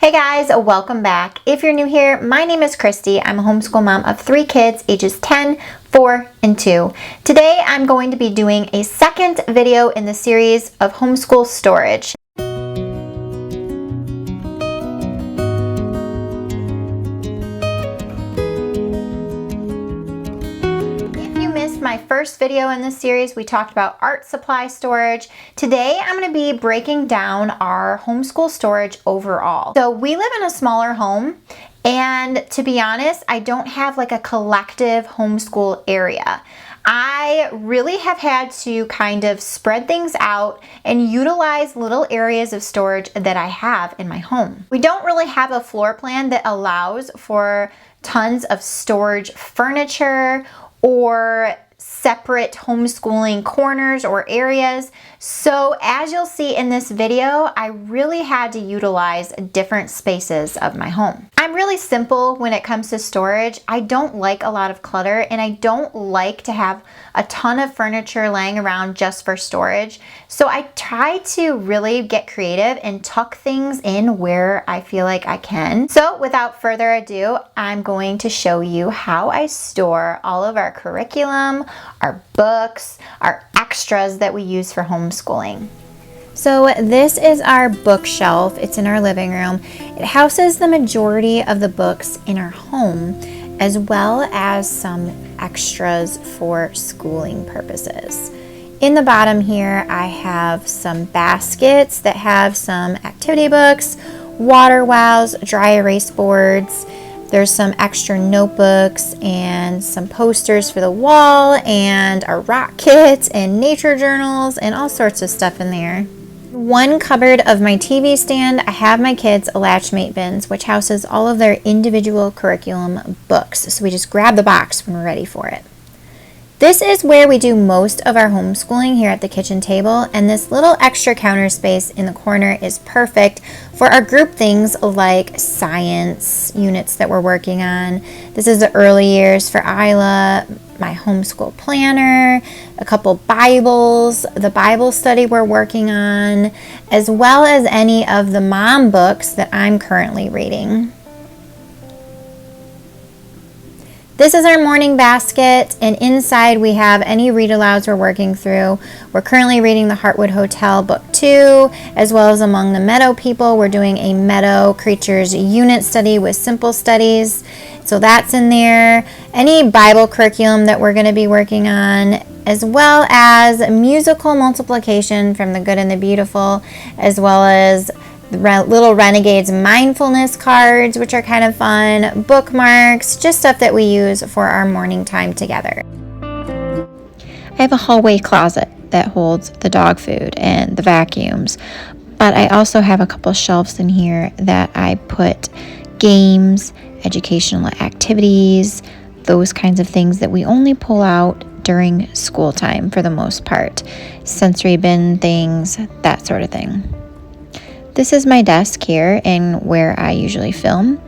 Hey guys, welcome back. If you're new here, my name is Christy. I'm a homeschool mom of 3 kids, ages 10, 4, and 2. Today I'm going to be doing a second video in the series of homeschool storage. My first video in this series, we talked about art supply storage. Today I'm going to be breaking down our homeschool storage overall. So we live in a smaller home, and to be honest, I don't have like a collective homeschool area. I really have had to kind of spread things out and utilize little areas of storage that I have in my home. We don't really have a floor plan that allows for tons of storage furniture or separate homeschooling corners or areas. So as you'll see in this video, I really had to utilize different spaces of my home. I'm really simple when it comes to storage. I don't like a lot of clutter, and I don't like to have a ton of furniture laying around just for storage. So I try to really get creative and tuck things in where I feel like I can. So without further ado, I'm going to show you how I store all of our curriculum, our books, our extras that we use for homeschooling. So this is our bookshelf. It's in our living room. It houses the majority of the books in our home, as well as some extras for schooling purposes. In the bottom here, I have some baskets that have some activity books, water wows, dry erase boards. There's some extra notebooks and some posters for the wall and a rock kit and nature journals and all sorts of stuff in there. One cupboard of my TV stand, I have my kids' Latchmate bins, which houses all of their individual curriculum books. So we just grab the box when we're ready for it. This is where we do most of our homeschooling here at the kitchen table, and this little extra counter space in the corner is perfect for our group things like science units that we're working on. This is the early years for Isla, my homeschool planner, a couple Bibles, the Bible study we're working on, as well as any of the mom books that I'm currently reading. This is our morning basket, and inside we have any read-alouds we're working through. We're currently reading the Heartwood Hotel Book 2, as well as Among the Meadow People. We're doing a Meadow Creatures unit study with Simple Studies, so that's in there. Any Bible curriculum that we're going to be working on, as well as musical multiplication from The Good and the Beautiful, as well as Little Renegades mindfulness cards, which are kind of fun, bookmarks, just stuff that we use for our morning time together. I have a hallway closet that holds the dog food and the vacuums, but I also have a couple shelves in here that I put games, educational activities, those kinds of things that we only pull out during school time for the most part. Sensory bin things, that sort of thing. This is my desk here and where I usually film,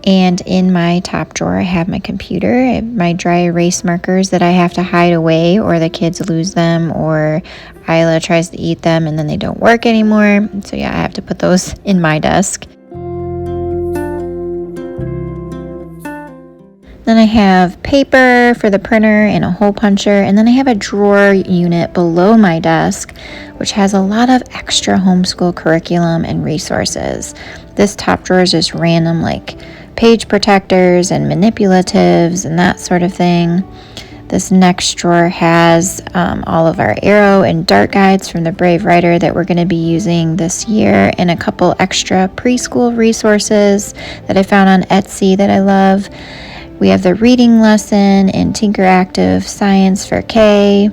and in my top drawer I have my computer, my dry erase markers that I have to hide away or the kids lose them or Isla tries to eat them and then they don't work anymore. So yeah, I have to put those in my desk. Then I have paper for the printer and a hole puncher, and then I have a drawer unit below my desk which has a lot of extra homeschool curriculum and resources. This top drawer is just random, like page protectors and manipulatives and that sort of thing. This next drawer has all of our arrow and dart guides from the Brave Writer that we're going to be using this year, and a couple extra preschool resources that I found on Etsy that I love. We have the reading lesson and Tinkeractive Science for K.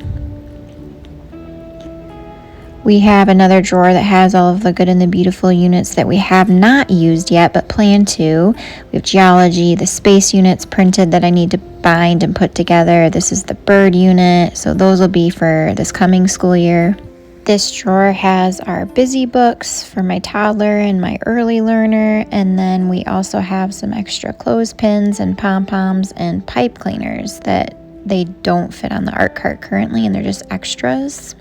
We have another drawer that has all of the Good and the Beautiful units that we have not used yet but plan to. We have geology, the space units printed that I need to bind and put together. This is the bird unit, so those will be for this coming school year. This drawer has our busy books for my toddler and my early learner, and then we also have some extra clothespins and pom-poms and pipe cleaners that they don't fit on the art cart currently, and they're just extras.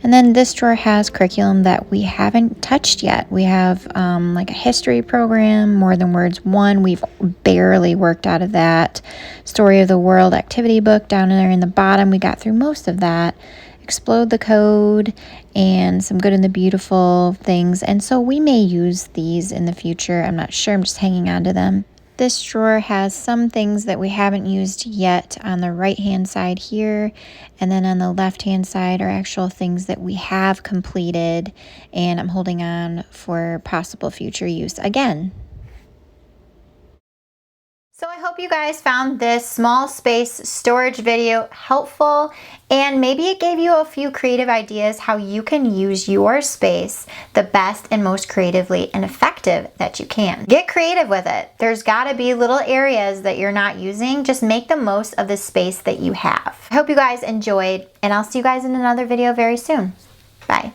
And then this drawer has curriculum that we haven't touched yet. We have like a history program, More Than Words 1. We've barely worked out of that. Story of the World activity book down there in the bottom. We got through most of that. Explode the Code and some Good and the Beautiful things. And so we may use these in the future. I'm not sure. I'm just hanging on to them. This drawer has some things that we haven't used yet on the right-hand side here, and then on the left-hand side are actual things that we have completed, and I'm holding on for possible future use again. So I hope you guys found this small space storage video helpful, and maybe it gave you a few creative ideas how you can use your space the best and most creatively and effective that you can. Get creative with it. There's gotta be little areas that you're not using. Just make the most of the space that you have. I hope you guys enjoyed, and I'll see you guys in another video very soon. Bye.